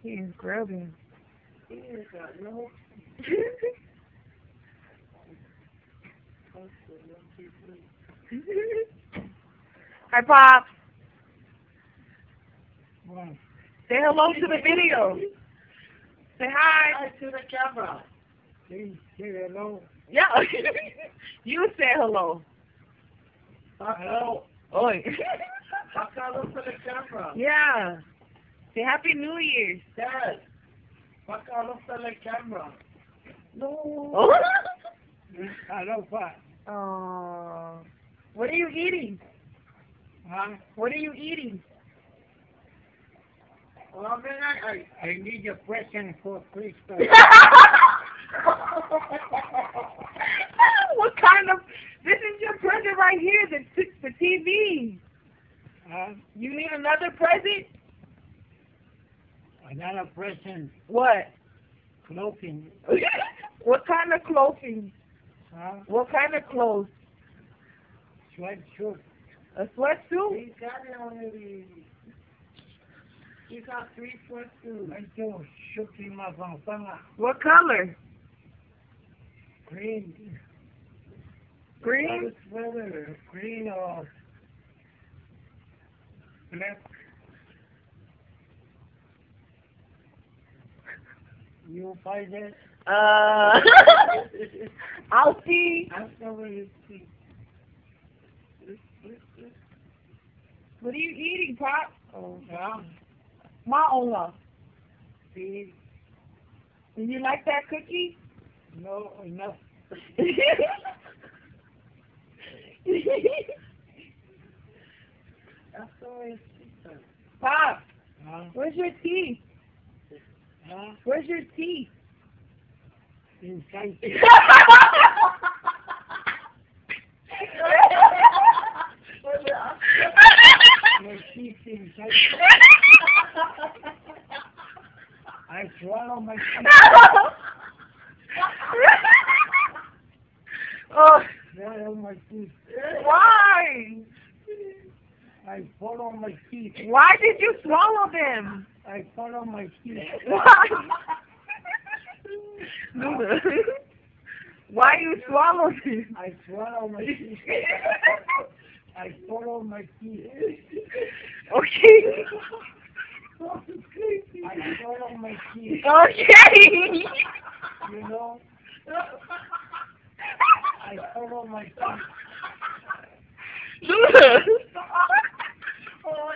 He is grubbing. He ain't got no. Hi, Pop. Well, Say hello to the video. Say hi. hi to the camera. Say hello. Yeah. You say hello. Hello. Oi. Hello to the camera. Yeah. Say Happy New Year's. Dad. Hello to the camera. No. Hello, what? Oh. What are you eating? Huh? What are you eating? Well, man, I need a present for Christmas. What kind of? This is your present right here. The TV. Huh? You need another present? Another present. What? Clothing. What kind of clothing? Huh? What kind of clothes? Sweatshirt. A sweatsuit? He got it already. He got 3 sweatsuits. I do. Shooting my fanfana. What color? Green. Green? Sweater. Green or black. You buy that? I'll see. I'm sorry. What are you eating, Pop? Oh, yeah. Maola. See? Do you like that cookie? No, enough. That's always Pop, Huh? where's your teeth? Huh? Where's your teeth? Inside. My teeth inside. I swallow my teeth. Oh, Swallow my teeth. why? I follow my teeth. Why did you swallow them? I follow my teeth. Why? Luna, why you swallow them? I swallow my teeth. I follow my teeth. Okay. I follow my teeth. Okay. You know? I follow my teeth. Luna. Oh,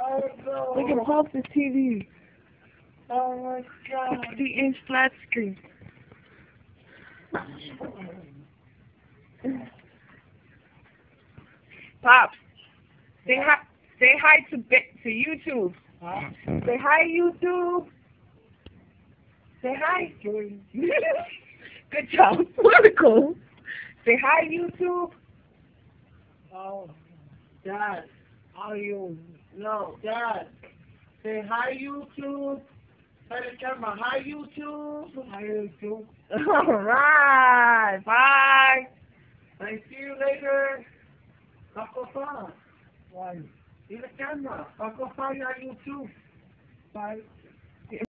oh no. We can pop the TV. Oh my God. 60-inch flat screen. Pop, say hi. Say hi to YouTube. Huh? Say hi, YouTube. Say hi. Good job. Vertical. Say hi, YouTube. Oh, Dad, how are you? No, Dad. Say hi, YouTube. Tell the camera, hi, YouTube. Hi, YouTube. All right. Bye. I see you later. Pacofa. Why? See the camera. Pacofa, YouTube. Bye.